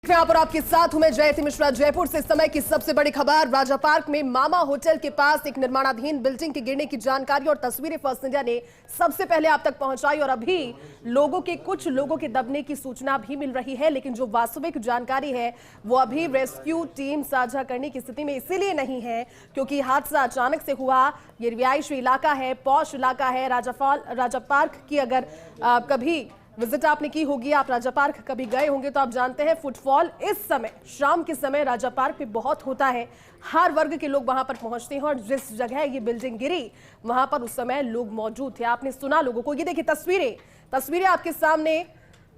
यहाँ पर आपके साथ हूं मैं जयती मिश्रा। जयपुर से इस समय की सबसे बड़ी खबर, राजा पार्क में मामा होटल के पास एक निर्माणाधीन बिल्डिंग के गिरने की जानकारी और तस्वीरें फर्स्ट इंडिया ने सबसे पहले आप तक पहुंचाई और अभी कुछ लोगों के दबने की सूचना भी मिल रही है, लेकिन जो वास्तविक जानकारी है वो अभी रेस्क्यू टीम साझा करने की स्थिति में इसीलिए नहीं है क्योंकि हादसा अचानक से हुआ। ये रिहायशी इलाका है, पॉश इलाका है। राजा पार्क की अगर कभी विजिट आपने की होगी, आप राजा पार्क कभी गए होंगे तो आप जानते हैं फुटफॉल इस समय शाम के समय राजा पार्क पे बहुत होता है। हर वर्ग के लोग वहां पर पहुंचते हैं और जिस जगह ये बिल्डिंग गिरी वहां पर उस समय लोग मौजूद थे। आपने सुना लोगों को। ये देखिए तस्वीरें आपके सामने।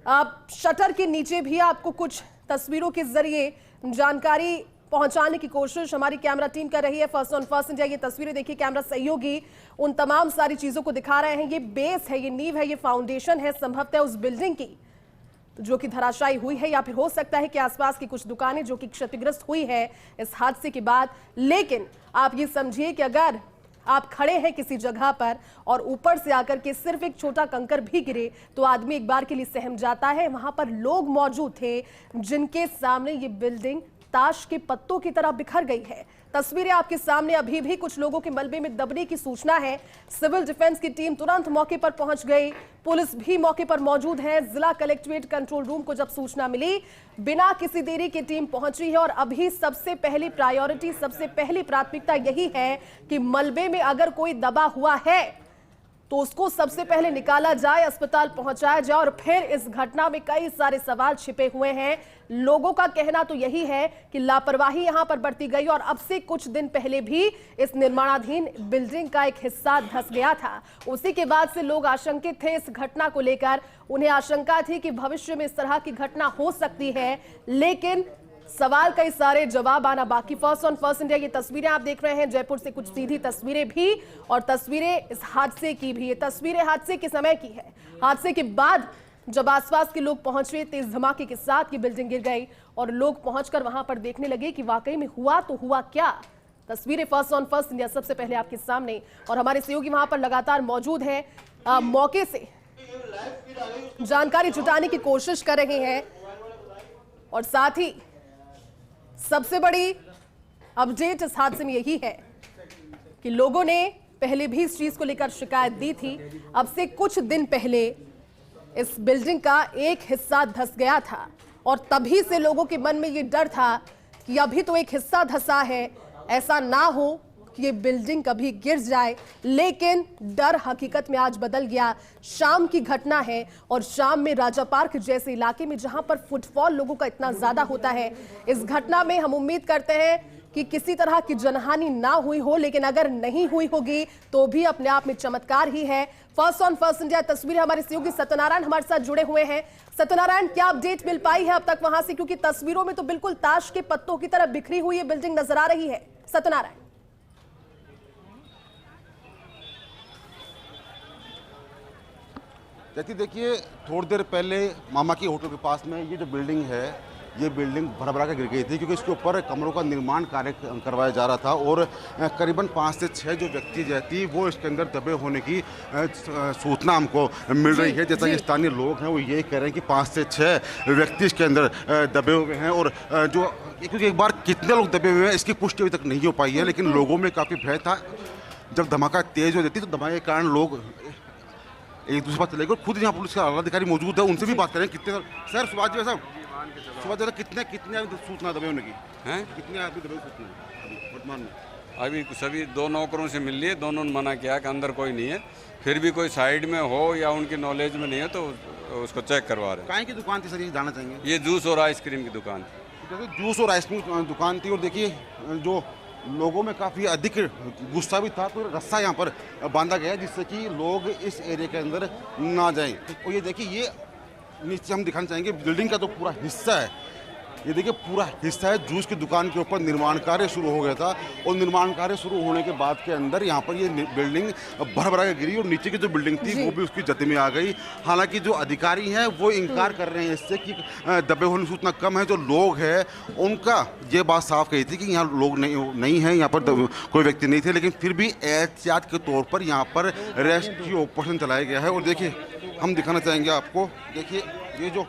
आप शटर के नीचे भी आपको कुछ तस्वीरों के जरिए जानकारी पहुंचाने की कोशिश हमारी कैमरा टीम कर रही है। फर्स्ट ऑन फर्स्ट इंडिया ये तस्वीरें देखिए, कैमरा सहयोगी उन तमाम सारी चीजों को दिखा रहे हैं। ये बेस है, ये नींव है, ये फाउंडेशन है संभवतः उस बिल्डिंग की जो कि धराशायी हुई है, या फिर हो सकता है कि आसपास की कुछ दुकानें जो कि क्षतिग्रस्त हुई है इस हादसे के बाद। लेकिन आप ये समझिए कि अगर आप खड़े हैं किसी जगह पर और ऊपर से आकर के सिर्फ एक छोटा कंकर भी गिरे तो आदमी एक बार के लिए सहम जाता है। वहां पर लोग मौजूद थे जिनके सामने ये बिल्डिंग ताश के पत्तों की तरह बिखर गई है। तस्वीरें आपके सामने। अभी भी कुछ लोगों के मलबे में दबने की सूचना है। सिविल डिफेंस की टीम तुरंत मौके पर पहुंच गई, पुलिस भी मौके पर मौजूद है। जिला कलेक्ट्रेट कंट्रोल रूम को जब सूचना मिली, बिना किसी देरी की टीम पहुंची है और अभी सबसे पहली प्रायोरिटी, सबसे पहली प्राथमिकता यही है कि मलबे में अगर कोई दबा हुआ है तो उसको सबसे पहले निकाला जाए, अस्पताल पहुंचाया जाए। और फिर इस घटना में कई सारे सवाल छिपे हुए हैं। लोगों का कहना तो यही है कि लापरवाही यहां पर बरती गई और अब से कुछ दिन पहले भी इस निर्माणाधीन बिल्डिंग का एक हिस्सा धंस गया था। उसी के बाद से लोग आशंकित थे इस घटना को लेकर। उन्हें आशंका थी कि भविष्य में इस तरह की घटना हो सकती है, लेकिन सवाल कई सारे, जवाब आना बाकी। फर्स्ट ऑन फर्स्ट इंडिया ये तस्वीरें आप देख रहे हैं, जयपुर से कुछ सीधी तस्वीरें भी और तस्वीरें इस हादसे की भी। ये तस्वीरें हादसे के समय की है। हादसे के बाद जब आसपास के लोग पहुंचे, तेज धमाके के साथ ये बिल्डिंग गिर गई और लोग पहुंचकर वहां पर देखने लगे कि वाकई में हुआ तो हुआ क्या। तस्वीरें फर्स्ट ऑन फर्स्ट इंडिया सबसे पहले आपके सामने और हमारे सहयोगी वहां पर लगातार मौजूद है, मौके से जानकारी जुटाने की कोशिश कर रहे हैं। और साथ ही सबसे बड़ी अपडेट इस हादसे में यही है कि लोगों ने पहले भी इस चीज को लेकर शिकायत दी थी। अब से कुछ दिन पहले इस बिल्डिंग का एक हिस्सा धंस गया था और तभी से लोगों के मन में ये डर था कि अभी तो एक हिस्सा धंसा है, ऐसा ना हो कि ये बिल्डिंग कभी गिर जाए। लेकिन डर हकीकत में आज बदल गया। शाम की घटना है और शाम में राजा पार्क जैसे इलाके में जहां पर फुटफॉल लोगों का इतना ज्यादा होता है, इस घटना में हम उम्मीद करते हैं कि किसी तरह की जनहानि ना हुई हो, लेकिन अगर नहीं हुई होगी तो भी अपने आप में चमत्कार ही है। फर्स्ट ऑन फर्स्ट इंडिया तस्वीरें हमारे सहयोगी सत्यनारायण हमारे साथ जुड़े हुए हैं। सत्यनारायण, क्या अपडेट मिल पाई है अब तक वहां से, क्योंकि तस्वीरों में तो बिल्कुल ताश के पत्तों की तरह बिखरी हुई ये बिल्डिंग नजर आ रही है। सत्यनारायण, देखिए थोड़ी देर पहले मामा की होटल के पास में ये जो बिल्डिंग है, ये बिल्डिंग भरा के गिर गई थी क्योंकि इसके ऊपर कमरों का निर्माण कार्य करवाया जा रहा था और करीबन 5 से 6 जो व्यक्ति जो थी वो इसके अंदर दबे होने की सूचना हमको मिल रही है। जैसा कि स्थानीय लोग हैं वो ये कह रहे हैं कि 5 से 6 व्यक्ति इसके अंदर दबे हुए हैं और जो क्योंकि एक बार कितने लोग दबे हुए हैं इसकी पुष्टि अभी तक नहीं हो पाई है, लेकिन लोगों में काफ़ी भय था। जब धमाका तेज हो जाती तो धमाके के कारण लोग एक दूसरे पास चले गए। खुद यहाँ पुलिस का आला अधिकारी मौजूद है, उनसे भी बात करें। कितने सर सुभाष जी साहब कितने सूचना दबे होने की हैं, कितने आदमी दबे सूचना अभी वर्तमान में? अभी सभी 2 नौकरों से मिल लिए, दोनों ने मना किया कि अंदर कोई नहीं है। फिर भी कोई साइड में हो या उनकी नॉलेज में नहीं है तो उसको चेक करवा रहे हैं। कहाँ की दुकान थी सर, ये जानना चाहेंगे? ये जूस और आइसक्रीम की दुकान थी। जैसे जूस और आइसक्रीम दुकान थी और देखिए जो लोगों में काफ़ी अधिक गुस्सा भी था तो रस्सा यहाँ पर बांधा गया जिससे कि लोग इस एरिया के अंदर ना जाएं। और ये देखिए, ये नीचे हम दिखाना चाहेंगे बिल्डिंग का जो पूरा हिस्सा है, ये देखिए पूरा हिस्सा है। जूस की दुकान के ऊपर निर्माण कार्य शुरू हो गया था और निर्माण कार्य शुरू होने के बाद के अंदर यहाँ पर ये बिल्डिंग भर के गिरी और नीचे की जो बिल्डिंग थी वो भी उसकी जद में आ गई। हालांकि जो अधिकारी हैं वो इनकार कर रहे हैं इससे कि दबे होने की सूचना कम है। जो लोग हैं उनका ये बात साफ कही थी कि यहाँ लोग नहीं हैं, यहाँ पर कोई व्यक्ति नहीं थे, लेकिन फिर भी एहतियात के तौर पर यहाँ पर रेस्क्यू ऑपरेशन चलाया गया है। और देखिए हम दिखाना चाहेंगे आपको, देखिए ये जो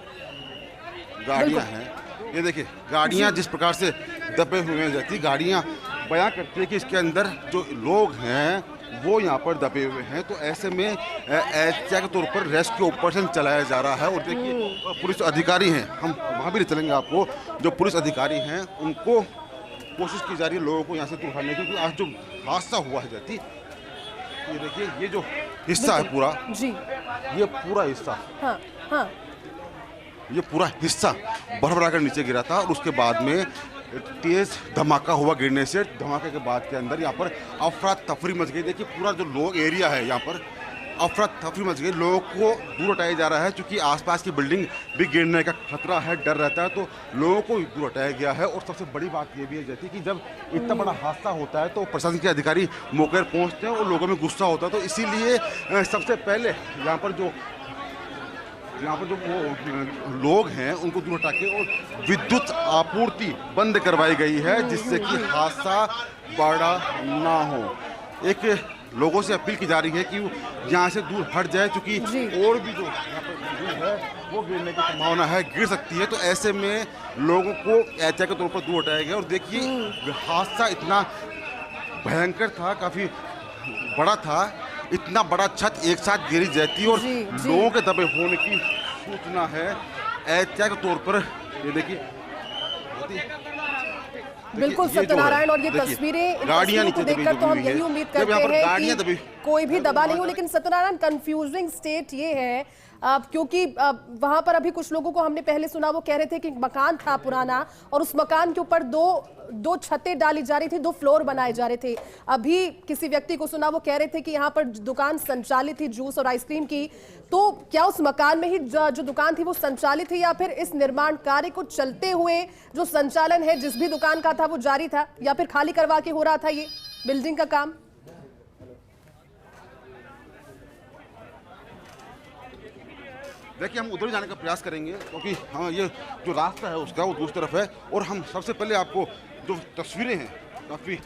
गाड़ियाँ हैं ये देखिए गाड़ियाँ जिस प्रकार से दबे हुए हैं जाती, गाड़ियाँ बयां करती है कि इसके अंदर जो लोग हैं वो यहाँ पर दबे हुए हैं। तो ऐसे में एहतियात के तौर पर रेस्क्यू ऑपरेशन चलाया जा रहा है। और देखिए पुलिस अधिकारी हैं, हम वहाँ भी ले चलेंगे आपको, जो पुलिस अधिकारी हैं उनको कोशिश की जा रही है लोगों को यहाँ से दूर हटाने की, क्योंकि आज जो हादसा हुआ है जाती, ये देखिए ये जो हिस्सा है पूरा जी, ये पूरा हिस्सा, हाँ हाँ, ये पूरा हिस्सा भरभरा कर नीचे गिरा था। और उसके बाद में तेज धमाका हुआ, गिरने से धमाके के बाद के अंदर यहाँ पर अफरा तफरी मच गई। देखिए पूरा जो लोग एरिया है यहाँ पर अफरा तफरी मच गई, लोगों को दूर हटाया जा रहा है क्योंकि आसपास की बिल्डिंग भी गिरने का खतरा है, डर रहता है, तो लोगों को दूर हटाया गया है। और सबसे बड़ी बात ये भी है जैसे कि जब इतना बड़ा हादसा होता है तो प्रशासन के अधिकारी मौके पर पहुँचते हैं और लोगों में गुस्सा होता है। तो इसीलिए सबसे पहले यहाँ पर जो वो लोग हैं उनको दूर हटा के और विद्युत आपूर्ति बंद करवाई गई है, जिससे कि हादसा बड़ा ना हो। एक लोगों से अपील की जा रही है कि यहाँ से दूर हट जाए, क्योंकि और भी जो यहाँ पर बिल्डिंग है वो गिरने की संभावना है, गिर सकती है। तो ऐसे में लोगों को एहतियात के तौर पर दूर हटाया गया। और देखिए हादसा इतना भयंकर था, काफ़ी बड़ा था, इतना बड़ा छत एक साथ गिरी जाती और लोगों के दबे होने की सूचना है। एहतियात के तौर पर ये देखिए बिल्कुल सत्यनारायण, और ये तस्वीरें, इन तस्वीरों को देखकर तो हम यही उम्मीद करते हैं कि कोई भी दबा नहीं हो। लेकिन सत्यनारायण कंफ्यूजिंग स्टेट ये है क्योंकि वहां पर अभी कुछ लोगों को हमने पहले सुना, वो कह रहे थे कि मकान था पुराना और उस मकान के ऊपर दो छतें डाली जा रही थी, 2 फ्लोर बनाए जा रहे थे। अभी किसी व्यक्ति को सुना, वो कह रहे थे कि यहाँ पर दुकान संचालित थी जूस और आइसक्रीम की। तो क्या उस मकान में ही जो दुकान थी वो संचालित थी, या फिर इस निर्माण कार्य को चलते हुए जो संचालन है जिस भी दुकान का था वो जारी था, या फिर खाली करवा के हो रहा था ये बिल्डिंग का काम? देखिए हम उधर जाने का प्रयास करेंगे, क्योंकि हाँ ये जो रास्ता है उसका वो दूसरी तरफ है। और हम सबसे पहले आपको जो तस्वीरें हैं, काफ़ी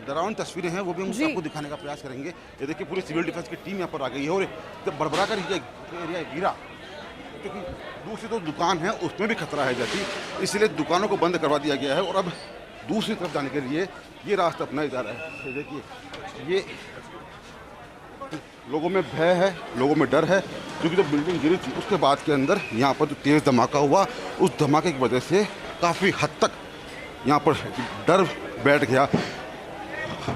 डरावनी तस्वीरें हैं, वो भी हम आपको दिखाने का प्रयास करेंगे। ये देखिए पूरी सिविल डिफेंस की टीम यहाँ पर आ गई है और जब बड़बड़ा कर ये एरिया गिरा, क्योंकि दूसरी तो दुकान है उसमें भी खतरा है जाती, इसलिए दुकानों को बंद करवा दिया गया है और अब दूसरी तरफ जाने के लिए ये रास्ता अपनाया जा रहा है। ये देखिए ये लोगों में भय है, लोगों में डर है, क्योंकि जब बिल्डिंग गिरी थी उसके बाद के अंदर यहाँ पर जो तेज़ धमाका हुआ, उस धमाके की वजह से काफ़ी हद तक यहाँ पर डर बैठ गया,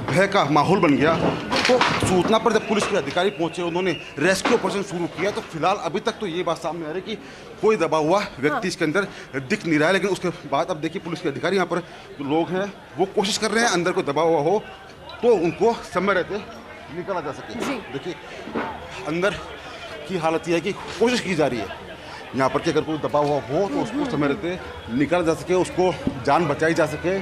भय का माहौल बन गया। तो सूचना पर जब पुलिस के अधिकारी पहुंचे, उन्होंने रेस्क्यू ऑपरेशन शुरू किया। तो फिलहाल अभी तक तो ये बात सामने आ रही है कि कोई दबा हुआ व्यक्ति इसके अंदर दिख नहीं रहा है, लेकिन उसके बाद अब देखिए पुलिस के अधिकारी यहाँ पर जो लोग हैं वो कोशिश कर रहे हैं अंदर कोई दबा हुआ हो तो उनको समय रहते निकाला जा सके। देखिए अंदर की हालत यह है कि कोशिश की जा रही है यहाँ पर कि अगर कोई दबा हुआ हो तो उसको समय रहते निकाला जा सके, उसको जान बचाई जा सके।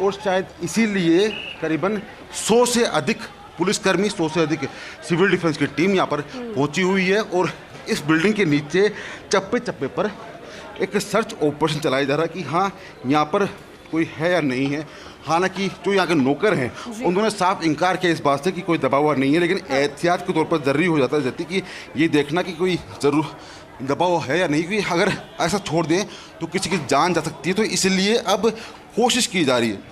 और शायद इसीलिए करीबन 100 से अधिक पुलिसकर्मी, 100 से अधिक सिविल डिफेंस की टीम यहाँ पर पहुँची हुई है और इस बिल्डिंग के नीचे चप्पे चप्पे पर एक सर्च ऑपरेशन चलाया जा रहा है कि हाँ यहाँ पर कोई है या नहीं है। हालांकि जो यहाँ के नौकर हैं उन्होंने साफ इनकार किया इस बात से कि कोई दबा हुआ नहीं है, लेकिन एहतियात के तौर पर ज़रूरी हो जाता है जैसे कि ये देखना कि कोई ज़रूर दबा हुआ है या नहीं, क्योंकि अगर ऐसा छोड़ दें तो किसी की जान जा सकती है। तो इसलिए अब कोशिश की जा रही है,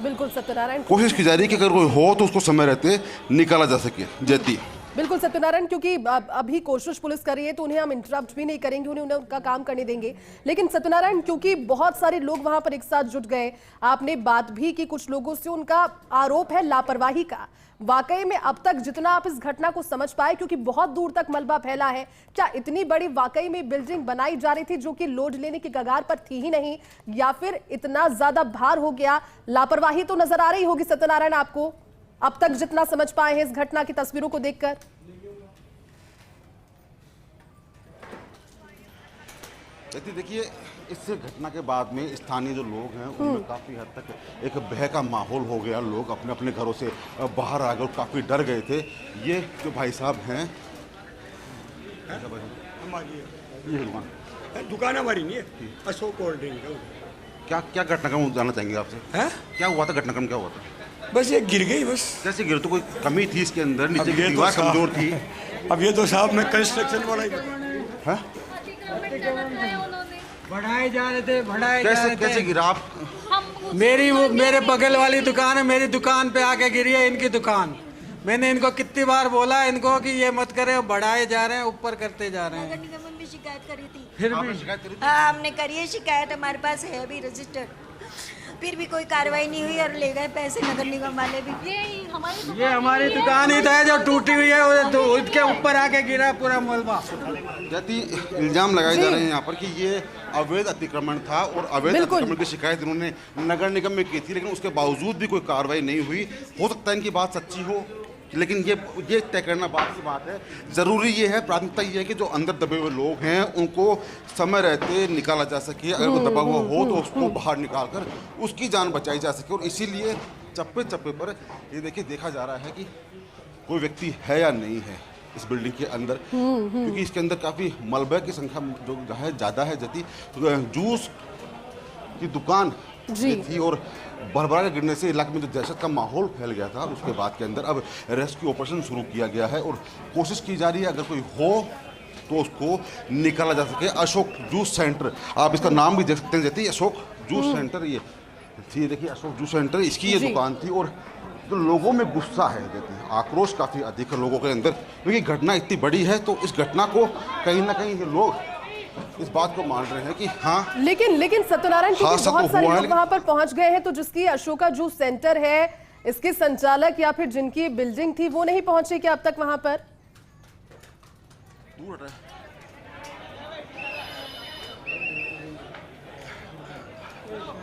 बिल्कुल सत्यनारायण, कोशिश की जा रही है कि अगर कोई हो तो उसको समय रहते निकाला जा सके। जैती बिल्कुल सत्यनारायण, क्योंकि अभी कोशिश पुलिस कर रही है तो उन्हें हम इंटरप्ट भी नहीं करेंगे, उन्हें उनका काम करने देंगे। लेकिन सत्यनारायण, क्योंकि बहुत सारे लोग वहां पर एक साथ जुट गए, आपने बात भी की कुछ लोगों से, उनका आरोप है लापरवाही का। वाकई में अब तक जितना आप इस घटना को समझ पाए, क्योंकि बहुत दूर तक मलबा फैला है, क्या इतनी बड़ी वाकई में बिल्डिंग बनाई जा रही थी जो कि लोड लेने की कगार पर थी ही नहीं, या फिर इतना ज्यादा भार हो गया? लापरवाही तो नजर आ रही होगी सत्यनारायण आपको, अब तक जितना समझ पाए हैं इस घटना की तस्वीरों को देखकर। देखिए इस घटना के बाद में स्थानीय जो लोग हैं उनमें काफ़ी हद तक एक भय का माहौल हो गया, लोग अपने अपने घरों से बाहर आ गए और काफ़ी डर गए थे। ये जो भाई साहब हैं, ये दुकान हमारी नहीं है, अशोक कोल्ड ड्रिंक। क्या क्या घटनाक्रम जानना चाहेंगे आपसे? है क्या हुआ था, घटनाक्रम क्या हुआ था? बस ये गिर गई बस। जैसे गिर तो कोई कमी थी इसके अंदर, नीचे की दीवार कमजोर थी। अब ये तो साहब मैं कंस्ट्रक्शन वाला ही है बढ़ाए जा रहे थे, बढ़ाए जा कैसे रहे कैसे थे। गिरा आप? मेरे बगल वाली दुकान है, मेरी दुकान पे आके गिरी है इनकी दुकान। मैंने इनको कितनी बार बोला इनको कि ये मत करे, बढ़ाए जा रहे हैं, ऊपर करते जा रहे नगर हैं, निगम में भी शिकायत करी थी। फिर आपने भी शिकायत करी थी? हाँ, हमने करी है शिकायत, हमारे पास है अभी रजिस्टर्ड। फिर भी कोई कार्रवाई नहीं हुई और ले गए पैसे नगर निगम वाले भी। ये हमारी दुकान ही था जो टूटी हुई है, तो उसके ऊपर आके गिरा पूरा मलबा। जाति इल्जाम लगाए जा रहे हैं यहाँ पर कि ये अवैध अतिक्रमण था और अवैध बिल्कुल। अतिक्रमण की शिकायत इन्होंने नगर निगम में की थी, लेकिन उसके बावजूद भी कोई कार्रवाई नहीं हुई। हो सकता है इनकी बात सच्ची हो, लेकिन ये तय करना बात की बात है। ज़रूरी ये है, प्राथमिकता ये है कि जो अंदर दबे हुए लोग हैं उनको समय रहते निकाला जा सके। अगर कोई दबा हुआ हो तो उसको बाहर निकाल कर उसकी जान बचाई जा सके। और इसीलिए चप्पे चप्पे पर ये देखिए देखा जा रहा है कि कोई व्यक्ति है या नहीं है इस बिल्डिंग के अंदर, क्योंकि इसके अंदर काफ़ी मलबे की संख्या जो है ज़्यादा है। जति जूस की दुकान जी। थी और भरभरा के गिरने से इलाके में जो दहशत का माहौल फैल गया था, उसके बाद के अंदर अब रेस्क्यू ऑपरेशन शुरू किया गया है और कोशिश की जा रही है अगर कोई हो तो उसको निकाला जा सके। अशोक जूस सेंटर, आप इसका नाम भी देख सकते हैं, जैसे अशोक जूस सेंटर, ये देखिए अशोक जूस सेंटर, इसकी ये जी। दुकान थी। और तो लोगों में गुस्सा है, कहते हैं आक्रोश काफ़ी अधिक है लोगों के अंदर, क्योंकि घटना इतनी बड़ी है। तो इस घटना को कहीं ना कहीं ये लोग इस बात को मान रहे हैं कि हाँ, लेकिन सत्यनारायण, क्योंकि हादसा बहुत तो सारे हुआ है, लोग वहां पर पहुंच गए हैं, तो जिसकी अशोका जूस सेंटर है, इसके संचालक या फिर जिनकी बिल्डिंग थी वो नहीं पहुंचे क्या अब तक वहां पर? दूर हट रहा है।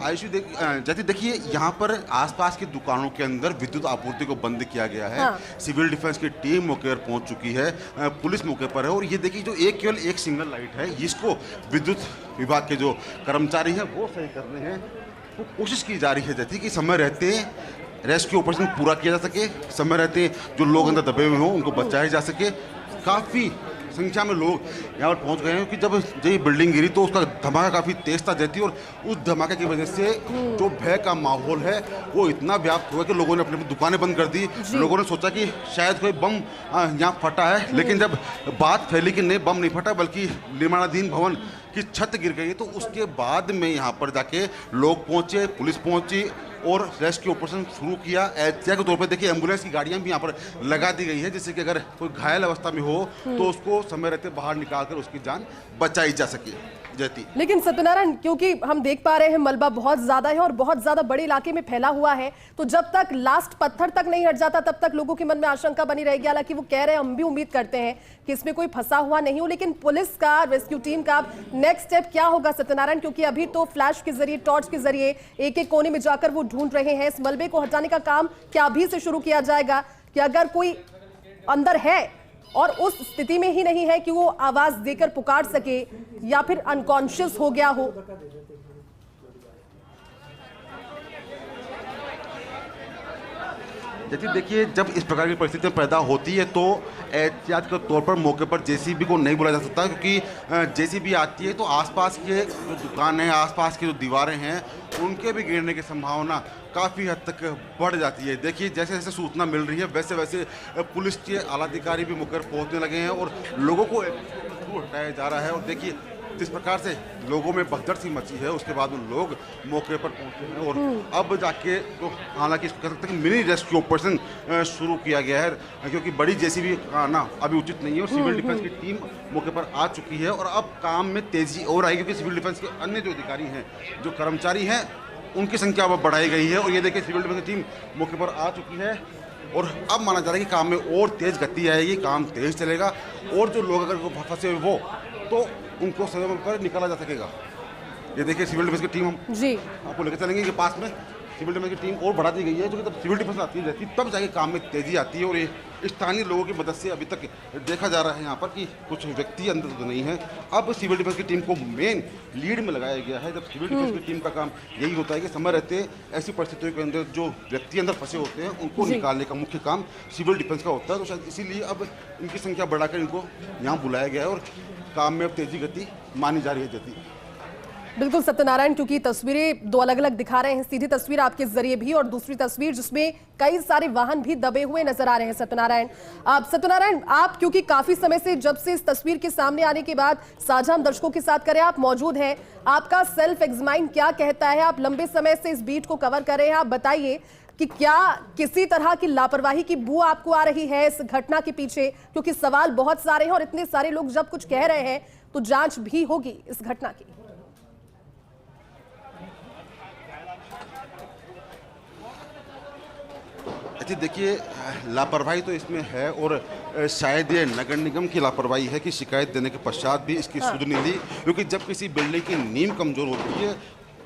आयुषी जैसे देखिए यहाँ पर आसपास की दुकानों के अंदर विद्युत आपूर्ति को बंद किया गया है। हाँ। सिविल डिफेंस की टीम मौके पर पहुंच चुकी है, पुलिस मौके पर है। और ये देखिए जो केवल एक सिंगल लाइट है, इसको विद्युत विभाग के जो कर्मचारी हैं वो सही कर रहे हैं। तो कोशिश की जा रही है जैसे कि समय रहते रेस्क्यू ऑपरेशन पूरा किया जा सके, समय रहते जो लोग अंदर दबे हुए हों उनको बचाया जा सके। काफ़ी संख्या में लोग यहाँ पर पहुँच गए हैं कि जब ये बिल्डिंग गिरी तो उसका धमाका काफ़ी तेज था जैती, और उस धमाके की वजह से जो भय का माहौल है वो इतना व्याप्त हुआ कि लोगों ने अपनी अपनी दुकानें बंद कर दी। लोगों ने सोचा कि शायद कोई बम यहाँ फटा है, लेकिन जब बात फैली कि नहीं बम नहीं फटा बल्कि निर्माणाधीन भवन की छत गिर गई, तो उसके बाद में यहाँ पर जाके लोग पहुँचे, पुलिस पहुँची और रेस्क्यू ऑपरेशन शुरू किया। एहतियात के तौर पर देखिए एम्बुलेंस की गाड़ियां भी यहाँ पर लगा दी गई है, जिससे कि अगर कोई घायल अवस्था में हो तो उसको समय रहते बाहर निकालकर उसकी जान बचाई जा सके। जयती, लेकिन सत्यनारायण, क्योंकि हम देख पा रहे हैं मलबा बहुत ज्यादा है और बहुत ज्यादा बड़े इलाके में फैला हुआ है, तो जब तक लास्ट पत्थर तक नहीं हट जाता तब तक लोगों के मन में आशंका बनी रहेगी। हालांकि वो कह रहे हैं, हम भी उम्मीद करते हैं कि इसमें कोई फंसा हुआ नहीं हो, लेकिन पुलिस का, रेस्क्यू टीम का नेक्स्ट स्टेप क्या होगा सत्यनारायण? क्योंकि अभी तो फ्लैश के जरिए, टॉर्च के जरिए एक एक कोने में जाकर वो ढूंढ रहे हैं। इस मलबे को हटाने का काम क्या अभी से शुरू किया जाएगा कि अगर कोई अंदर है और उस स्थिति में ही नहीं है कि वो आवाज देकर पुकार सके या फिर अनकॉन्शियस हो गया हो? जैसे देखिए जब इस प्रकार की परिस्थितियाँ पैदा होती है तो एहतियात के तौर पर मौके पर जेसीबी को नहीं बुलाया जा सकता, क्योंकि जेसीबी आती है तो आसपास के जो दुकान है, आसपास की जो दीवारें हैं, उनके भी गिरने की संभावना काफ़ी हद तक बढ़ जाती है। देखिए जैसे जैसे सूचना मिल रही है वैसे वैसे पुलिस के आला अधिकारी भी मौके पर पहुँचने लगे हैं और लोगों को दूर हटाया जा रहा है। और देखिए जिस प्रकार से लोगों में भगदड़ सी मची है, उसके बाद में लोग मौके पर पहुंचे हैं और अब जाके तो हालांकि इसको कह सकते हैं कि मिनी रेस्क्यू ऑपरेशन शुरू किया गया है, क्योंकि बड़ी जेसीबी आना अभी उचित नहीं है। और सिविल डिफेंस की टीम मौके पर आ चुकी है और अब काम में तेजी और आएगी, क्योंकि सिविल डिफेंस के अन्य जो अधिकारी हैं, जो कर्मचारी हैं, उनकी संख्या अब बढ़ाई गई है। और ये देखिए सिविल डिफेंस की टीम मौके पर आ चुकी है और अब माना जा रहा है कि काम में और तेज़ गति आएगी, काम तेज़ चलेगा और जो लोग अगर फंसे हुए वो तो उनको समय पर निकाला जा सकेगा। ये देखिए सिविल डिफेंस की टीम हम जी आपको लेकर चलेंगे कि पास में सिविल डिफेंस की टीम और बढ़ा दी गई है, जो कि जब सिविल डिफेंस आती है रहती तब जाके काम में तेज़ी आती है। और ये स्थानीय लोगों की मदद से अभी तक देखा जा रहा है यहाँ पर कि कुछ व्यक्ति अंदर तो नहीं है। अब सिविल डिफेंस की टीम को मेन लीड में लगाया गया है। जब सिविल डिफेंस की टीम का काम यही होता है कि समय रहते ऐसी परिस्थितियों के अंदर जो व्यक्ति अंदर फंसे होते हैं उनको निकालने का मुख्य काम सिविल डिफेंस का होता है। तो शायद इसीलिए अब इनकी संख्या बढ़ाकर इनको यहाँ बुलाया गया है और काम में अब तेजी गति मानी जा रही है। जति बिल्कुल सत्यनारायण, क्योंकि तस्वीरें दो अलग अलग दिखा रहे हैं, सीधी तस्वीर आपके जरिए भी और दूसरी तस्वीर जिसमें कई सारे वाहन भी दबे हुए नजर आ रहे हैं। सत्यनारायण, आप क्योंकि काफी समय से, जब से इस तस्वीर के सामने आने के बाद साझा हम दर्शकों के साथ करें, आप मौजूद हैं, आपका सेल्फ एग्जामाइन क्या कहता है? आप लंबे समय से इस बीट को कवर कर रहे हैं, आप बताइए कि क्या किसी तरह की लापरवाही की बू आपको आ रही है इस घटना के पीछे? क्योंकि सवाल बहुत सारे हैं और इतने सारे लोग जब कुछ कह रहे हैं तो जांच भी होगी इस घटना की। अच्छा देखिए, लापरवाही तो इसमें है और शायद ये नगर निगम की लापरवाही है कि शिकायत देने के पश्चात भी इसकी सुध नहीं ली, क्योंकि जब किसी बिल्डिंग की नींव कमजोर होती है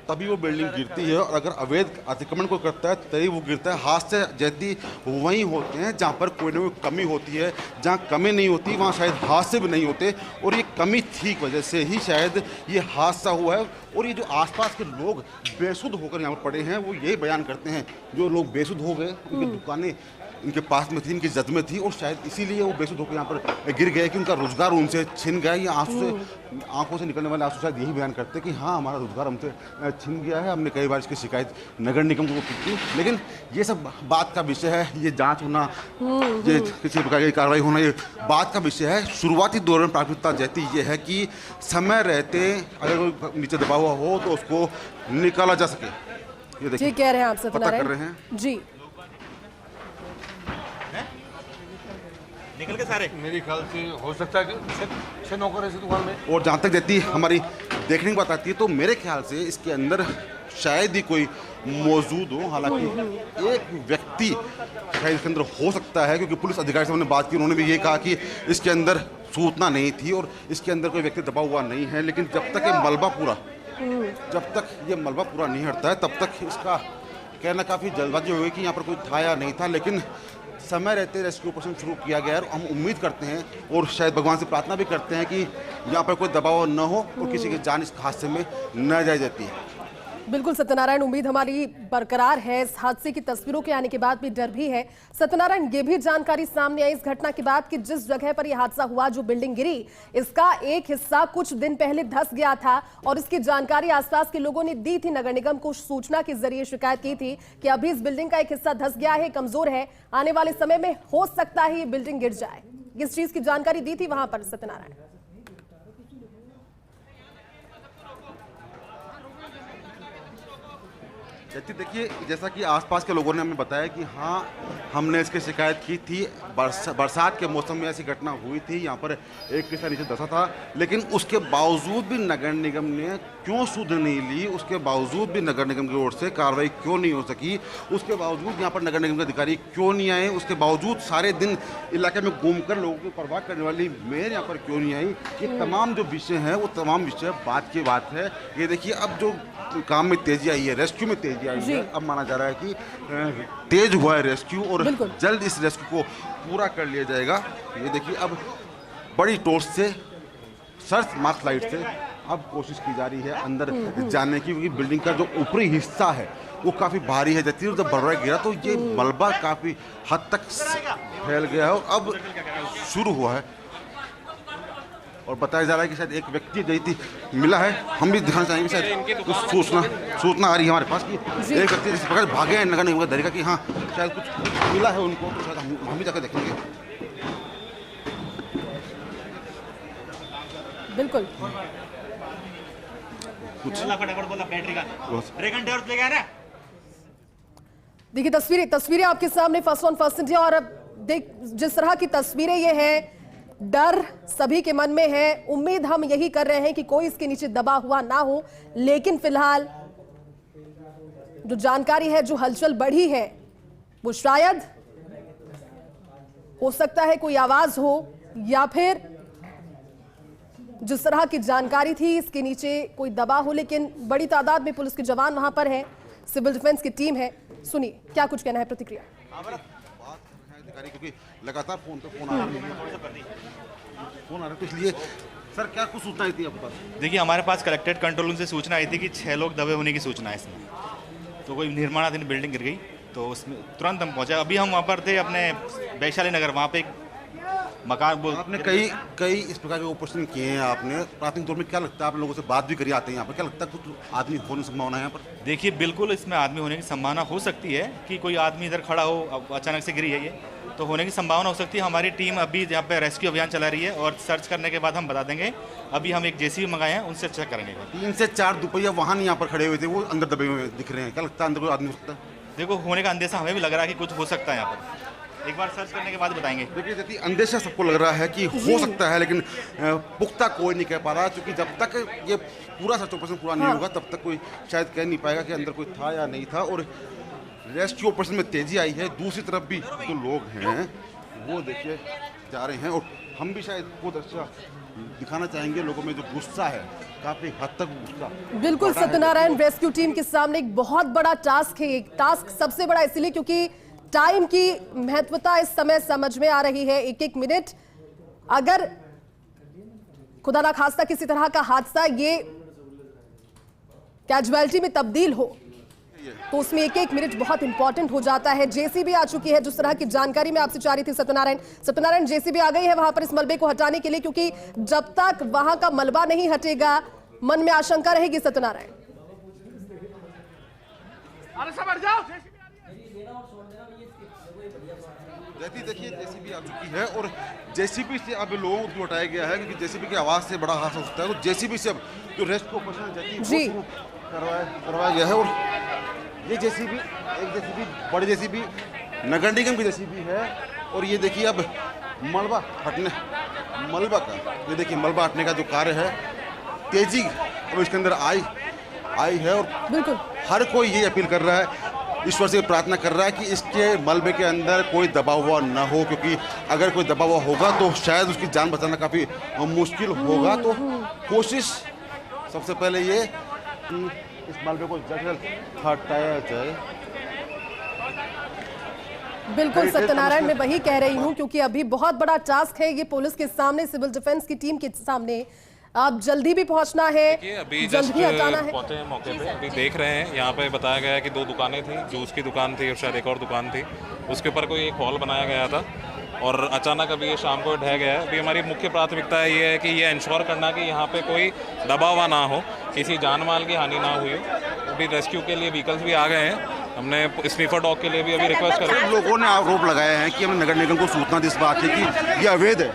तभी वो बिल्डिंग गिरती है, और अगर अवैध अतिक्रमण को करता है तभी वो गिरता है। हादसे जैती वहीं होते हैं जहाँ पर कोई ना कोई कमी होती है, जहाँ कमी नहीं होती वहाँ शायद हादसे भी नहीं होते, और ये कमी थी की वजह से ही शायद ये हादसा हुआ है। और ये जो आसपास के लोग बेसुध होकर यहाँ पर पड़े हैं वो यही बयान करते हैं, जो लोग बेसुध हो गए, उनकी दुकानें इनके पास में थी, इनकी जद में थी, और शायद इसीलिए वो बेसुध होकर यहाँ पर गिर गए कि उनका रोजगार उनसे छिन गया। या आंखों से निकलने वाले आंसू शायद यही बयान करते कि हाँ, हमारा रोजगार हमसे छिन गया है। हमने कई बार इसकी शिकायत नगर निगम को की थी, लेकिन ये सब बात का विषय है, ये जांच होना, ये किसी प्रकार की कार्रवाई होना, ये बात का विषय है। शुरुआती दौर में प्राथमिकता जैती ये है कि समय रहते अगर कोई नीचे दबा हुआ हो तो उसको निकाला जा सके। ये देखिए, कह रहे हैं आप पता कर रहे हैं जी। निकल के सारे मेरे ख्याल से हो सकता है कि 6 नौकर ऐसी दुकान में। और जहाँ तक देती हमारी देखने की बात आती है तो मेरे ख्याल से इसके अंदर शायद ही कोई मौजूद हो। हालांकि एक व्यक्ति शायद इसके अंदर हो सकता है, क्योंकि पुलिस अधिकारी से हमने बात की, उन्होंने भी ये कहा कि इसके अंदर सूचना नहीं थी और इसके अंदर कोई व्यक्ति दबा हुआ नहीं है। लेकिन जब तक ये मलबा पूरा नहीं हटता है तब तक इसका कहना काफ़ी जल्दबाजी होगी कि यहाँ पर कोई था या नहीं था। लेकिन समय रहते रेस्क्यू ऑपरेशन शुरू किया गया है और हम उम्मीद करते हैं और शायद भगवान से प्रार्थना भी करते हैं कि यहाँ पर कोई दबाव न हो और किसी की जान इस हादसे में न जाए जाती है। बिल्कुल सत्यनारायण, उम्मीद हमारी बरकरार है। इस हादसे की तस्वीरों के आने के बाद भी डर भी है। सत्यनारायण, ये भी जानकारी सामने आई इस घटना के बाद कि जिस जगह पर यह हादसा हुआ, जो बिल्डिंग गिरी, इसका एक हिस्सा कुछ दिन पहले धंस गया था और इसकी जानकारी आसपास के लोगों ने दी थी। नगर निगम को सूचना के जरिए शिकायत की थी कि अभी इस बिल्डिंग का एक हिस्सा धंस गया है, कमजोर है, आने वाले समय में हो सकता है ये बिल्डिंग गिर जाए। इस चीज की जानकारी दी थी वहां पर सत्यनारायण। देखिए, जैसा कि आसपास के लोगों ने हमें बताया कि हाँ, हमने इसकी शिकायत की थी। बरसात के मौसम में ऐसी घटना हुई थी, यहाँ पर एक किस्सा नीचे धंसा था, लेकिन उसके बावजूद भी नगर निगम ने क्यों सुध नहीं ली, उसके बावजूद भी नगर निगम की ओर से कार्रवाई क्यों नहीं हो सकी, उसके बावजूद यहाँ पर नगर निगम के अधिकारी क्यों नहीं आए, उसके बावजूद सारे दिन इलाके में घूमकर लोगों की परवाह करने वाली मेयर यहाँ पर क्यों नहीं आई, ये तमाम जो विषय हैं वो तमाम विषय बात की बात है। ये देखिए, अब जो काम में तेजी आई है, रेस्क्यू में तेजी आई है, अब माना जा रहा है कि तेज हुआ है रेस्क्यू और जल्द इस रेस्क्यू को पूरा कर लिया जाएगा। ये देखिए, अब बड़ी टॉर्च से, सर्च मार्क लाइट से अब कोशिश की जा रही है अंदर जाने की, क्योंकि बिल्डिंग का जो ऊपरी हिस्सा है वो काफ़ी भारी है। जब बर्रा गिरा तो ये मलबा काफ़ी हद तक फैल गया है और अब शुरू हुआ है। और बताया जा रहा है कि शायद एक व्यक्ति जैती मिला है, हम भी दिखाना चाहेंगे, शायद कुछ सूचना आ रही है हमारे पास कि एक व्यक्ति जैसे पकड़ भागे हैं नगर निगम का तरीका कि हाँ शायद कुछ मिला है उनको, तो शायद हम भी जाकर देखेंगे। बिल्कुल फटाफट बोला बैटरी का ड्रैगन टॉर्च ले गया ना। देखिए तस्वीरें आपके सामने फर्स्ट ऑन फर्स्ट इंडिया, और अब देख जिस तरह की तस्वीरें ये हैं, डर सभी के मन में है। उम्मीद हम यही कर रहे हैं कि कोई इसके नीचे दबा हुआ ना हो, लेकिन फिलहाल जो जानकारी है, जो हलचल बढ़ी है, वो शायद हो सकता है कोई आवाज हो या फिर जिस तरह की जानकारी थी इसके नीचे कोई दबा हो। लेकिन बड़ी तादाद में पुलिस के जवान वहां पर हैं, सिविल डिफेंस की टीम है। सुनिए क्या कुछ कहना है, प्रतिक्रिया। क्योंकि लगातार फोन पे फोन आ रहा है, तो इसलिए सर क्या कुछ सूचना आई थी आपके पास? देखिए, हमारे पास कलेक्टेड कंट्रोल रूम से सूचना आई थी कि 6 लोग दबे होने की सूचना है इसमें। तो कोई निर्माणाधीन बिल्डिंग गिर गई, तो उसमें तुरंत हम पहुंचा। अभी हम वहाँ पर थे अपने वैशाली नगर, वहाँ पे एक मकान वो आपने कई इस प्रकार के ऑपरेशन किए हैं आपने प्राथमिक दौर में, क्या लगता है आप लोगों से बात भी करी आते हैं यहाँ पर, क्या लगता है कुछ आदमी होने की संभावना है यहाँ पर? देखिए बिल्कुल इसमें आदमी होने की संभावना हो सकती है कि कोई आदमी इधर खड़ा हो, अब अचानक से गिरी है ये, तो होने की संभावना हो सकती है। हमारी टीम अभी यहाँ पे रेस्क्यू अभियान चला रही है और सर्च करने के बाद हम बता देंगे। अभी हम एक जेसीबी मंगाए हैं, उनसे चेक करेंगे। 3 से 4 दुपहिया वाहन यहाँ पर खड़े हुए थे, वो अंदर दबे हुए दिख रहे हैं, क्या लगता है अंदर कोई आदमी हो सकता है? देखो होने का अंदेशा हमें भी लग रहा है कि कुछ हो सकता है यहाँ पर, एक बार सर्च करने के बाद बताएंगे। देखिए जैसे अंदेशा सबको लग रहा है कि हो सकता है, लेकिन पुख्ता कोई नहीं कह पा रहा, क्योंकि जब तक ये पूरा सर्च ऑपरेशन पूरा नहीं होगा तब तक कोई शायद कह नहीं पाएगा कि अंदर कोई था या नहीं था। और रेस्क्यू ऑपरेशन में तेजी आई है, दूसरी तरफ भी जो लोग हैं वो देखिए जा रहे हैं, और हम भी शायद वो दृश्य दिखाना चाहेंगे। लोगों में जो गुस्सा है, काफी हद तक गुस्सा। बिल्कुल सत्यनारायण, रेस्क्यू टीम के सामने एक बहुत बड़ा टास्क है। एक टास्क सबसे बड़ा इसलिए क्योंकि टाइम की महत्वता इस समय समझ में आ रही है। एक एक मिनट अगर खुदा ना खास्ता किसी तरह का हादसा ये कैजुअलिटी में तब्दील हो तो उसमें एक एक मिनट बहुत इंपॉर्टेंट हो जाता है। जेसीबी आ चुकी है, जिस तरह की जानकारी मैं आपसे चाह रही थी सत्यनारायण जेसीबी आ गई है वहां पर इस मलबे को हटाने के लिए, क्योंकि जब तक वहां का मलबा नहीं हटेगा मन में आशंका रहेगी। सत्यनारायण, देखिए जेसीबी आ चुकी है और जेसीबी से अब लोगों को लौटाया गया है, क्योंकि जेसीबी की आवाज से बड़ा हादसा हो सकता है। तो जेसीबी से अब जो रेस्क्यू ऑपरेशन करवाया गया है। और ये जेसीबी एक जेसीबी बड़ी जेसीबी नगर निगम की जेसीबी है, और ये देखिए अब मलबा हटने का जो कार्य है, तेजी अब इसके अंदर आई है। और बिल्कुल हर कोई ये अपील कर रहा है, ईश्वर से प्रार्थना कर रहा है कि इसके मलबे के अंदर कोई दबा हुआ ना हो, क्योंकि अगर कोई दबा हुआ होगा तो शायद उसकी जान बचाना काफ़ी मुश्किल होगा। तो कोशिश सबसे पहले ये कि इस मलबे को जल्द हटाया जाए। बिल्कुल सत्यनारायण, मैं वही कह रही हूं, क्योंकि अभी बहुत बड़ा टास्क है ये पुलिस के सामने, सिविल डिफेंस की टीम के सामने। आप जल्दी भी पहुंचना है, अभी जल्द भी हटाना है। पहुंचे हैं मौके पे, अभी देख रहे हैं। यहाँ पे बताया गया है कि 2 दुकानें थी, जूस की दुकान थी और शायद एक और दुकान थी, उसके ऊपर कोई एक हॉल बनाया गया था और अचानक अभी ये शाम को ढह गया है। अभी हमारी मुख्य प्राथमिकता ये है कि ये इंश्योर करना कि यहाँ पे कोई दबा हुआ ना हो, किसी जान माल की हानि ना हुई हो। अभी रेस्क्यू के लिए व्हीकल्स भी आ गए हैं, हमने स्नीफर डॉग के लिए भी अभी रिक्वेस्ट करी। लोगों ने आरोप लगाया है कि हमने नगर निगम को सूचना दी इस बात की कि ये अवैध है,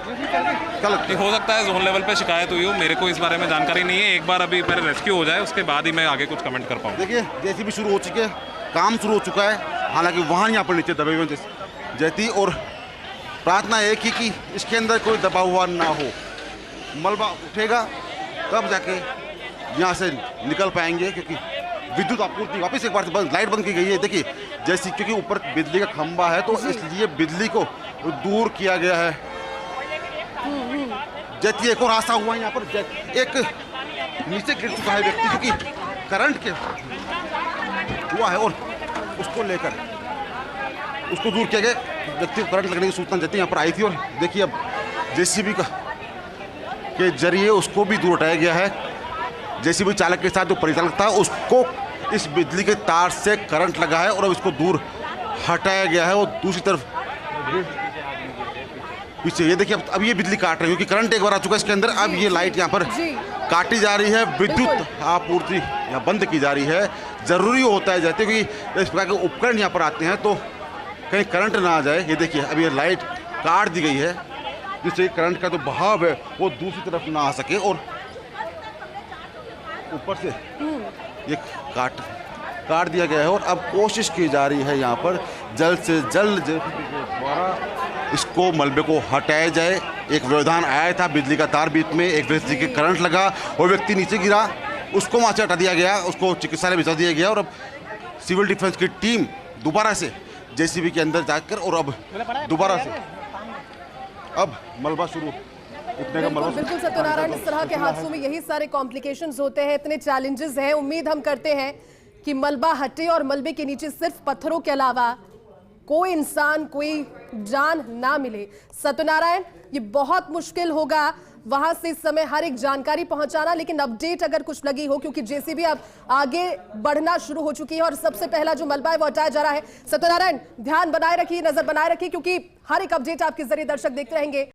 क्या लगता है? हो सकता है जोन लेवल पे शिकायत हुई हो, मेरे को इस बारे में जानकारी नहीं है। एक बार अभी पहले रेस्क्यू हो जाए, उसके बाद ही मैं आगे कुछ कमेंट कर पाऊँ। देखिए जेसीबी शुरू हो चुके हैं, काम शुरू हो चुका है, हालांकि वाहन यहाँ पर नीचे दबे हुए जैती, और प्रार्थना है कि इसके अंदर कोई दबा हुआ ना हो। मलबा उठेगा तब जाके यहाँ से निकल पाएंगे, क्योंकि विद्युत आपूर्ति वापस एक बार से लाइट बंद की गई है। देखिए जैसे क्योंकि ऊपर बिजली का खंभा है तो इसलिए बिजली को दूर किया गया है। जैसे एक और हादसा हुआ है यहाँ पर, एक नीचे गिर चुका है व्यक्ति, क्योंकि करंट के हुआ है और उसको लेकर उसको दूर किया गया। व्यक्ति को करंट लगने की सूचना जैसे यहाँ पर आई थी, और देखिए अब जेसीबी के जरिए उसको भी दूर हटाया गया है। जेसीबी चालक के साथ जो परिचालक था उसको इस बिजली के तार से करंट लगा है और अब इसको दूर हटाया गया है। और दूसरी तरफ पीछे ये देखिए अब ये बिजली काट रही है, क्योंकि करंट एक बार आ चुका है इसके अंदर। अब ये लाइट यहाँ पर काटी जा रही है, विद्युत आपूर्ति यहाँ बंद की जा रही है। जरूरी होता है जैसे कि इस प्रकार के उपकरण यहाँ पर आते हैं तो कहीं करंट ना आ जाए। ये देखिए अब ये लाइट काट दी गई है, जिससे करंट का जो बहाव है वो दूसरी तरफ ना आ सके, और ऊपर से ये काट दिया गया है। और अब कोशिश की जा रही है यहाँ पर जल्द से जल्द द्वारा इसको मलबे को हटाया जाए। एक व्यवधान आया था, बिजली का तार बीच में, एक व्यक्ति के करंट लगा और व्यक्ति नीचे गिरा, उसको वहाँ से हटा दिया गया, उसको चिकित्सालय भिजवा दिया गया। और अब सिविल डिफेंस की टीम दोबारा से जेसीबी के अंदर जाकर और अब दोबारा से अब मलबा शुरू बिल्कुल सत्यनारायण, इस तरह के हादसों में यही सारे कॉम्प्लिकेशंस होते हैं, इतने चैलेंजेस हैं। उम्मीद हम करते हैं कि मलबा हटे और मलबे के नीचे सिर्फ पत्थरों के अलावा कोई इंसान, कोई जान ना मिले। सत्यनारायण, ये बहुत मुश्किल होगा वहां से इस समय हर एक जानकारी पहुंचाना, लेकिन अपडेट अगर कुछ लगी हो, क्योंकि जेसीबी अब आगे बढ़ना शुरू हो चुकी है और सबसे पहला जो मलबा है वो हटाया जा रहा है। सत्यनारायण, ध्यान बनाए रखिए, नजर बनाए रखिए, क्योंकि हर एक अपडेट आपके जरिए दर्शक देखते रहेंगे।